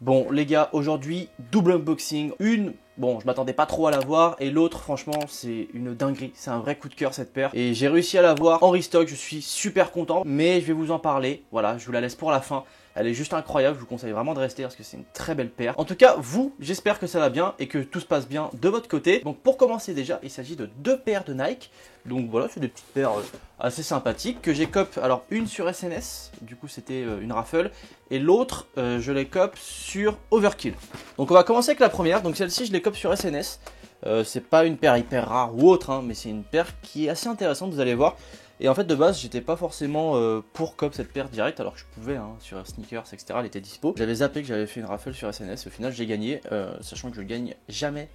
Bon les gars, aujourd'hui double unboxing, bon je m'attendais pas trop à l'avoir et l'autre franchement c'est une dinguerie, c'est un vrai coup de cœur cette paire et j'ai réussi à l'avoir en restock, je suis super content mais je vais vous en parler, voilà je vous la laisse pour la fin. Elle est juste incroyable, je vous conseille vraiment de rester parce que c'est une très belle paire. En tout cas, vous, j'espère que ça va bien et que tout se passe bien de votre côté. Donc pour commencer déjà, il s'agit de deux paires de Nike. Donc voilà, c'est des petites paires assez sympathiques que j'ai cop. Alors une sur SNS, du coup c'était une raffle. Et l'autre, je les cop sur Overkill. Donc on va commencer avec la première. Donc celle-ci, je les cop sur SNS. C'est pas une paire hyper rare ou autre, hein, mais c'est une paire qui est assez intéressante, vous allez voir. Et en fait de base j'étais pas forcément pour cop cette paire directe alors que je pouvais hein, sur Sneakers etc elle était dispo. J'avais zappé que j'avais fait une raffle sur SNS, au final j'ai gagné, sachant que je gagne jamais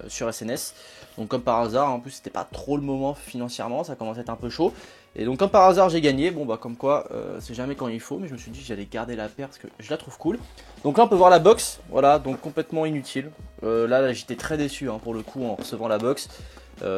sur SNS. Donc comme par hasard, en plus c'était pas trop le moment financièrement, ça commençait à être un peu chaud. Et donc comme par hasard j'ai gagné, bon bah comme quoi c'est jamais quand il faut, mais je me suis dit que j'allais garder la paire parce que je la trouve cool. Donc là on peut voir la box, voilà, donc complètement inutile. Là j'étais très déçu hein, pour le coup en recevant la box.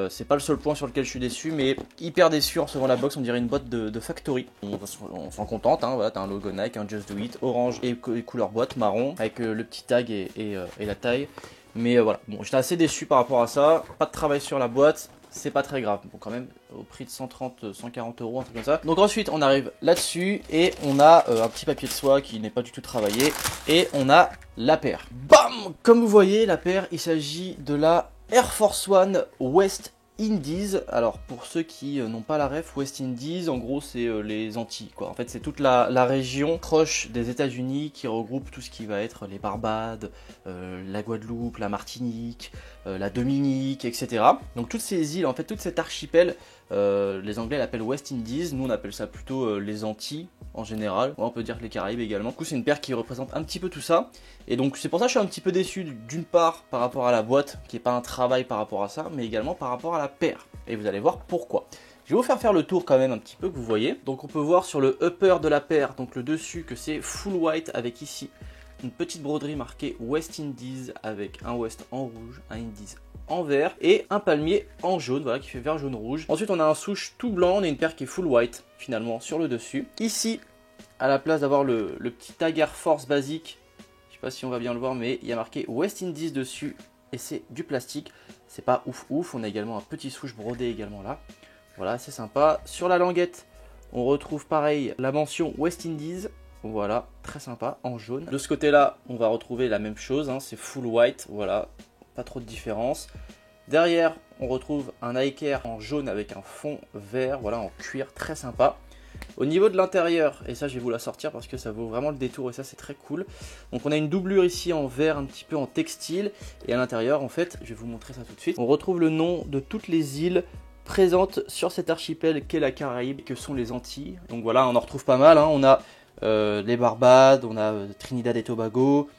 C'est pas le seul point sur lequel je suis déçu, mais hyper déçu en recevant la box, on dirait une boîte de factory. On s'en contente, hein, voilà, t'as un logo Nike, un Just Do It, orange et couleur boîte, marron, avec le petit tag et la taille. Mais voilà, bon, j'étais assez déçu par rapport à ça, pas de travail sur la boîte, c'est pas très grave, bon quand même au prix de 130, 140 euros, un truc comme ça. Donc ensuite on arrive là-dessus et on a un petit papier de soie qui n'est pas du tout travaillé et on a la paire. Bam! Comme vous voyez la paire, il s'agit de la Air Force One West Indies. Alors pour ceux qui n'ont pas la ref, West Indies en gros c'est les Antilles quoi. En fait c'est toute la région proche des États-Unis qui regroupe tout ce qui va être les Barbades, la Guadeloupe, la Martinique, la Dominique, etc. Donc toutes ces îles, en fait toute cette archipel, les Anglais l'appellent West Indies, nous on appelle ça plutôt les Antilles en général, on peut dire que les Caraïbes également. Du coup c'est une paire qui représente un petit peu tout ça. Et donc c'est pour ça que je suis un petit peu déçu d'une part par rapport à la boîte, qui n'est pas un travail par rapport à ça, mais également par rapport à la paire. Et vous allez voir pourquoi. Je vais vous faire le tour quand même un petit peu que vous voyez. Donc on peut voir sur le upper de la paire, donc le dessus, que c'est full white avec ici une petite broderie marquée West Indies avec un West en rouge, un Indies en vert et un palmier en jaune, voilà, qui fait vert jaune rouge. Ensuite on a un souche tout blanc, on a une paire qui est full white finalement sur le dessus. Ici, à la place d'avoir le petit tag Air Force basique, je sais pas si on va bien le voir, mais il y a marqué West Indies dessus et c'est du plastique. C'est pas ouf ouf. On a également un petit souche brodé également là. Voilà, c'est sympa. Sur la languette, on retrouve pareil la mention West Indies. Voilà, très sympa, en jaune. De ce côté-là, on va retrouver la même chose, hein, c'est full white, voilà, pas trop de différence. Derrière, on retrouve un Nike Air en jaune avec un fond vert, voilà, en cuir, très sympa. Au niveau de l'intérieur, et ça je vais vous la sortir parce que ça vaut vraiment le détour et ça c'est très cool. Donc on a une doublure ici en vert, un petit peu en textile. Et à l'intérieur, en fait, je vais vous montrer ça tout de suite. On retrouve le nom de toutes les îles présentes sur cet archipel qu'est la Caraïbe, que sont les Antilles. Donc voilà, on en retrouve pas mal, hein. On a les Barbades, on a Trinidad et Tobago.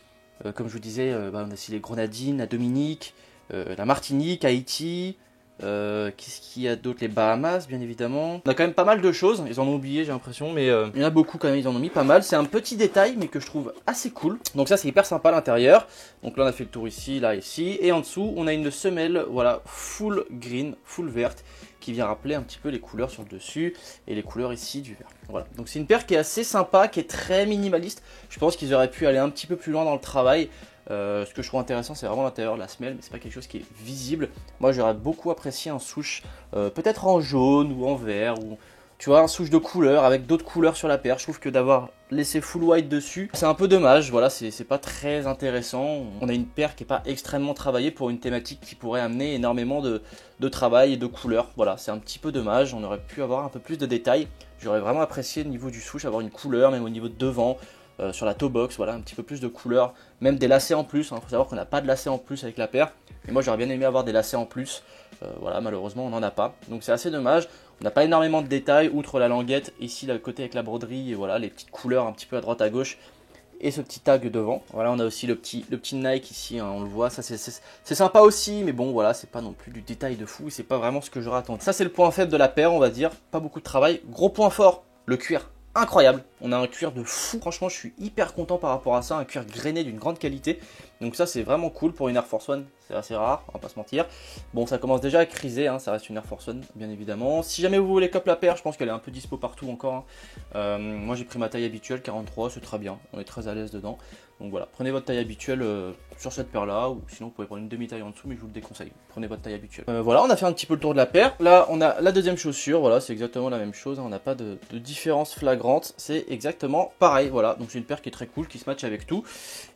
Comme je vous disais, on a aussi les Grenadines, la Dominique, la Martinique, Haïti. Qu'est-ce qu'il y a d'autre? Les Bahamas bien évidemment. On a quand même pas mal de choses, ils en ont oublié j'ai l'impression, mais il y en a beaucoup quand même, ils en ont mis pas mal. C'est un petit détail mais que je trouve assez cool. Donc ça c'est hyper sympa à l'intérieur. Donc là on a fait le tour ici, là, ici. Et en dessous on a une semelle, voilà, full green, full verte, qui vient rappeler un petit peu les couleurs sur le dessus et les couleurs ici du vert. Voilà, donc c'est une paire qui est assez sympa, qui est très minimaliste. Je pense qu'ils auraient pu aller un petit peu plus loin dans le travail. Ce que je trouve intéressant c'est vraiment l'intérieur, la semelle, mais c'est pas quelque chose qui est visible. Moi j'aurais beaucoup apprécié un souche peut-être en jaune ou en vert, ou tu vois un souche de couleur avec d'autres couleurs sur la paire. Je trouve que d'avoir laissé full white dessus c'est un peu dommage, voilà, c'est pas très intéressant. On a une paire qui est pas extrêmement travaillée pour une thématique qui pourrait amener énormément de travail et de couleurs. Voilà, c'est un petit peu dommage, on aurait pu avoir un peu plus de détails. J'aurais vraiment apprécié au niveau du souche avoir une couleur, même au niveau de devant. Sur la toe box, voilà, un petit peu plus de couleur, même des lacets en plus, hein. Faut savoir qu'on n'a pas de lacets en plus avec la paire, et moi j'aurais bien aimé avoir des lacets en plus, voilà, malheureusement on n'en a pas, donc c'est assez dommage. On n'a pas énormément de détails, outre la languette, ici le côté avec la broderie, et voilà, les petites couleurs un petit peu à droite à gauche, et ce petit tag devant. Voilà, on a aussi le petit Nike ici, hein, on le voit, ça c'est sympa aussi, mais bon voilà, c'est pas non plus du détail de fou, c'est pas vraiment ce que j'aurais attendu. Ça c'est le point faible de la paire, on va dire, pas beaucoup de travail. Gros point fort, le cuir. Incroyable, on a un cuir de fou, franchement je suis hyper content par rapport à ça, un cuir grainé d'une grande qualité, donc ça c'est vraiment cool pour une Air Force One, c'est assez rare, on va pas se mentir. Bon ça commence déjà à criser, hein, ça reste une Air Force One bien évidemment. Si jamais vous voulez cop la paire, je pense qu'elle est un peu dispo partout encore, hein. Moi j'ai pris ma taille habituelle, 43, c'est très bien, on est très à l'aise dedans. Donc voilà, prenez votre taille habituelle sur cette paire là, ou sinon vous pouvez prendre une demi-taille en dessous, mais je vous le déconseille. Prenez votre taille habituelle. Voilà, on a fait un petit peu le tour de la paire. Là, on a la deuxième chaussure, voilà, c'est exactement la même chose, hein, on n'a pas de différence flagrante, c'est exactement pareil, voilà. Donc c'est une paire qui est très cool, qui se match avec tout,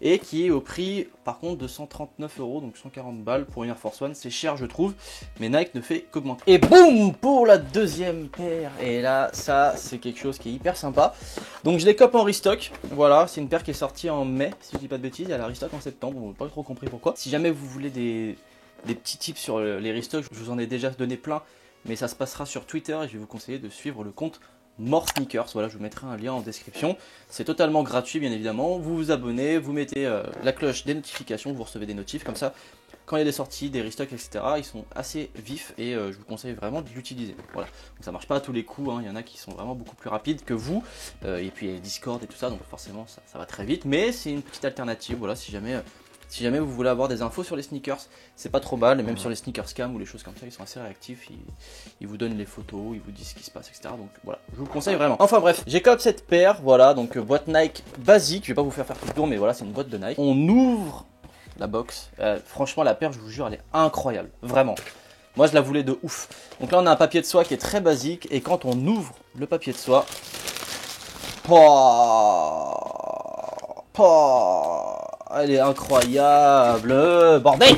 et qui est au prix, par contre, de 139 €, donc 140 balles pour une Air Force One. C'est cher, je trouve, mais Nike ne fait qu'augmenter. Et boum, pour la deuxième paire. Et là, ça, c'est quelque chose qui est hyper sympa. Donc je les cope en restock, voilà, c'est une paire qui est sortie en mai, si je dis pas de bêtises, elle a restock en septembre, on n'a pas trop compris pourquoi. Si jamais vous voulez des petits tips sur les restocks, je vous en ai déjà donné plein, mais ça se passera sur Twitter et je vais vous conseiller de suivre le compte More Sneakers. Voilà, je vous mettrai un lien en description. C'est totalement gratuit, bien évidemment. Vous vous abonnez, vous mettez la cloche des notifications, vous recevez des notifs comme ça. Quand il y a des sorties, des restocks, etc., ils sont assez vifs et je vous conseille vraiment de l'utiliser. Voilà. Donc ça marche pas à tous les coups, hein. Il y en a qui sont vraiment beaucoup plus rapides que vous. Et puis il y a Discord et tout ça, donc forcément ça va très vite. Mais c'est une petite alternative, voilà, si jamais vous voulez avoir des infos sur les sneakers, c'est pas trop mal, et même sur les sneakers cam ou les choses comme ça, ils sont assez réactifs, ils vous donnent les photos, ils vous disent ce qui se passe, etc. Donc voilà, je vous le conseille vraiment. Enfin bref, j'ai comme cette paire, voilà, donc boîte Nike basique, je vais pas vous faire tout le tour, mais voilà, c'est une boîte de Nike. On ouvre la box, franchement la paire, je vous jure, elle est incroyable, vraiment. Moi je la voulais de ouf. Donc là on a un papier de soie qui est très basique, et quand on ouvre le papier de soie, elle est incroyable, bordel.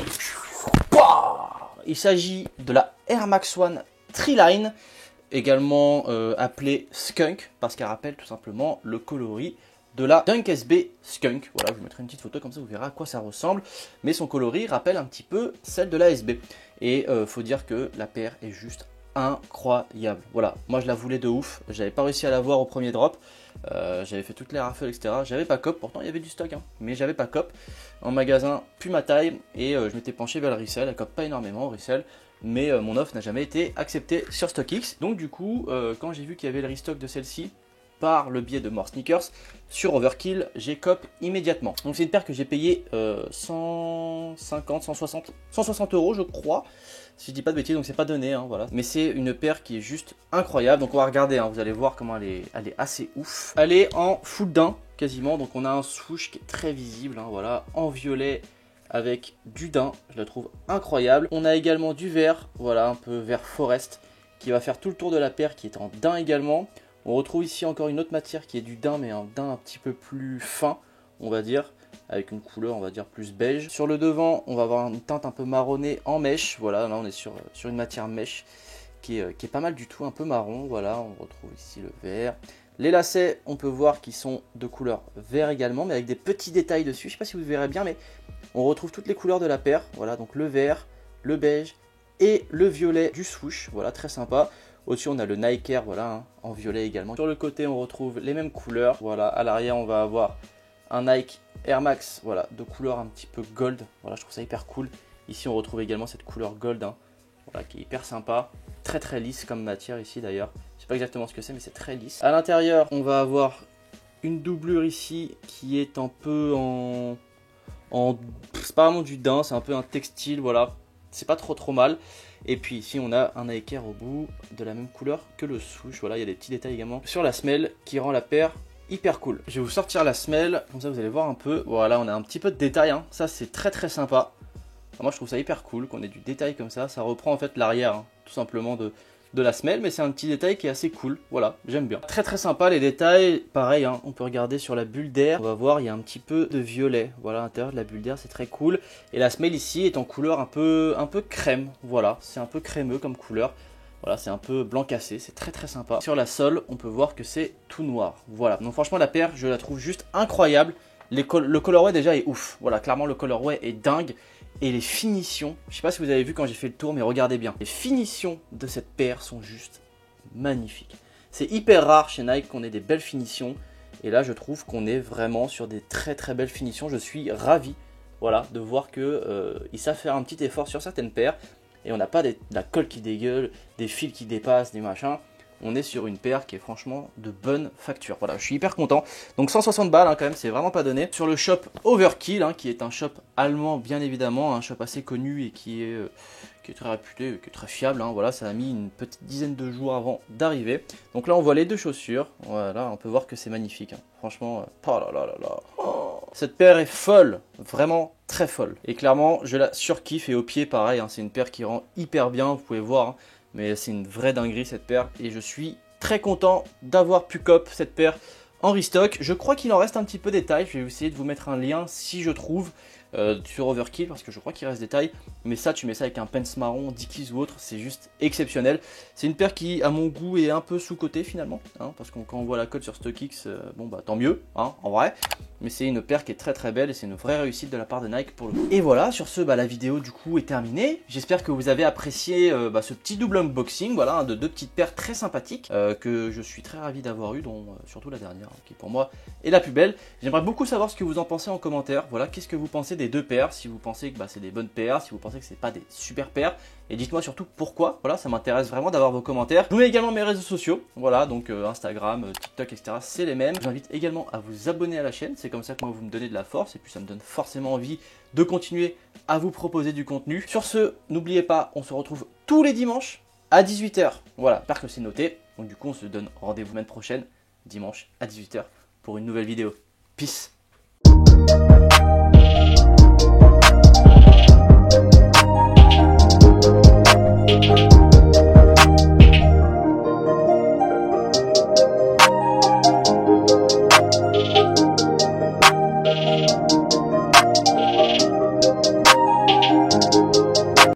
Il s'agit de la Air Max One Treeline, également appelée Skunk, parce qu'elle rappelle tout simplement le coloris de la Dunk SB Skunk. Voilà, je vous mettrai une petite photo comme ça, vous verrez à quoi ça ressemble. Mais son coloris rappelle un petit peu celle de la SB. Et faut dire que la paire est juste incroyable. Voilà, moi je la voulais de ouf. J'avais pas réussi à la voir au premier drop. J'avais fait toutes les raffles, etc. J'avais pas cop, pourtant il y avait du stock, hein, mais j'avais pas cop en magasin, puis ma taille, et je m'étais penché vers le resell. Elle cop pas énormément au resell, mais mon offre n'a jamais été acceptée sur StockX. Donc du coup, quand j'ai vu qu'il y avait le restock de celle-ci par le biais de More Sneakers sur Overkill, j'ai cop immédiatement. Donc c'est une paire que j'ai payé 150, 160 € je crois, si je dis pas de bêtises, donc c'est pas donné, hein, voilà. Mais c'est une paire qui est juste incroyable, donc on va regarder, hein, vous allez voir comment elle est assez ouf. Elle est en full daim quasiment, donc on a un swoosh qui est très visible, hein, voilà, en violet avec du daim, je la trouve incroyable. On a également du vert, voilà, un peu vert forest, qui va faire tout le tour de la paire, qui est en daim également. On retrouve ici encore une autre matière qui est du daim, mais un daim un petit peu plus fin, on va dire, avec une couleur, on va dire, plus beige. Sur le devant, on va avoir une teinte un peu marronnée en mèche. Voilà, là on est sur une matière mèche qui est pas mal du tout, un peu marron. Voilà, on retrouve ici le vert. Les lacets, on peut voir qu'ils sont de couleur vert également, mais avec des petits détails dessus. Je sais pas si vous verrez bien, mais on retrouve toutes les couleurs de la paire. Voilà, donc le vert, le beige et le violet du swoosh. Voilà, très sympa. Au-dessus, on a le Nike Air, voilà, hein, en violet également. Sur le côté, on retrouve les mêmes couleurs. Voilà, à l'arrière, on va avoir un Nike Air Max, voilà, de couleur un petit peu gold. Voilà, je trouve ça hyper cool. Ici, on retrouve également cette couleur gold, hein, voilà, qui est hyper sympa. Très très lisse comme matière ici d'ailleurs. Je sais pas exactement ce que c'est, mais c'est très lisse. À l'intérieur, on va avoir une doublure ici qui est un peu c'est pas vraiment du daim, c'est un peu un textile, voilà. C'est pas trop mal. Et puis ici on a un Nike Air au bout de la même couleur que le swoosh. Voilà, il y a des petits détails également sur la semelle qui rend la paire hyper cool. Je vais vous sortir la semelle, comme ça vous allez voir un peu. Voilà, on a un petit peu de détail, hein. Ça c'est très très sympa. Enfin, moi je trouve ça hyper cool qu'on ait du détail comme ça. Ça reprend en fait l'arrière, hein, tout simplement de la semelle, mais c'est un petit détail qui est assez cool. Voilà, j'aime bien. Très très sympa les détails. Pareil, hein, on peut regarder sur la bulle d'air. On va voir, il y a un petit peu de violet. Voilà, à l'intérieur de la bulle d'air, c'est très cool. Et la semelle ici est en couleur un peu crème. Voilà, c'est un peu crémeux comme couleur. Voilà, c'est un peu blanc cassé, c'est très très sympa. Sur la sole, on peut voir que c'est tout noir. Voilà, donc franchement la paire, je la trouve juste incroyable. Le colorway déjà est ouf. Voilà, clairement le colorway est dingue. Et les finitions, je sais pas si vous avez vu quand j'ai fait le tour, mais regardez bien. Les finitions de cette paire sont juste magnifiques. C'est hyper rare chez Nike qu'on ait des belles finitions. Et là, je trouve qu'on est vraiment sur des très très belles finitions. Je suis ravi, voilà, de voir qu'ils savent faire un petit effort sur certaines paires. Et on n'a pas de la colle qui dégueule, des fils qui dépassent, des machins. On est sur une paire qui est franchement de bonne facture. Voilà, je suis hyper content. Donc 160 balles, hein, quand même, c'est vraiment pas donné. Sur le shop Overkill, hein, qui est un shop allemand, bien évidemment, un shop assez connu et qui est très réputé, qui est très fiable. Hein, voilà, ça a mis une petite dizaine de jours avant d'arriver. Donc là, on voit les deux chaussures. Voilà, on peut voir que c'est magnifique. Hein. Franchement, oh là là là là. Oh. Cette paire est folle, vraiment très folle. Et clairement, je la surkiffe et au pied pareil, hein, c'est une paire qui rend hyper bien, vous pouvez voir. Hein, mais c'est une vraie dinguerie cette paire et je suis très content d'avoir pu cop cette paire en restock. Je crois qu'il en reste un petit peu des tailles, je vais essayer de vous mettre un lien si je trouve sur Overkill parce que je crois qu'il reste des tailles. Mais ça, tu mets ça avec un pence marron, Dickies ou autre, c'est juste exceptionnel. C'est une paire qui, à mon goût, est un peu sous-cotée finalement, hein, parce que quand on voit la cote sur StockX, bon bah tant mieux, hein, en vrai. Mais c'est une paire qui est très très belle et c'est une vraie réussite de la part de Nike pour le coup. Et voilà, sur ce, bah, la vidéo du coup est terminée. J'espère que vous avez apprécié ce petit double unboxing, voilà, hein, de deux petites paires très sympathiques que je suis très ravi d'avoir eu, dont surtout la dernière, qui pour moi est la plus belle. J'aimerais beaucoup savoir ce que vous en pensez en commentaire. Voilà, qu'est-ce que vous pensez des deux paires, si vous pensez que c'est des bonnes paires, si vous pensez que c'est pas des super paires. Et dites-moi surtout pourquoi, voilà, ça m'intéresse vraiment d'avoir vos commentaires. Je vous mets également mes réseaux sociaux, voilà, donc Instagram, TikTok, etc. c'est les mêmes. J'invite également à vous abonner à la chaîne, c'est comme ça que moi vous me donnez de la force et puis ça me donne forcément envie de continuer à vous proposer du contenu. Sur ce, n'oubliez pas, on se retrouve tous les dimanches à 18 h. Voilà, j'espère que c'est noté. Donc du coup, on se donne rendez-vous semaine prochaine, dimanche à 18 h pour une nouvelle vidéo. Peace.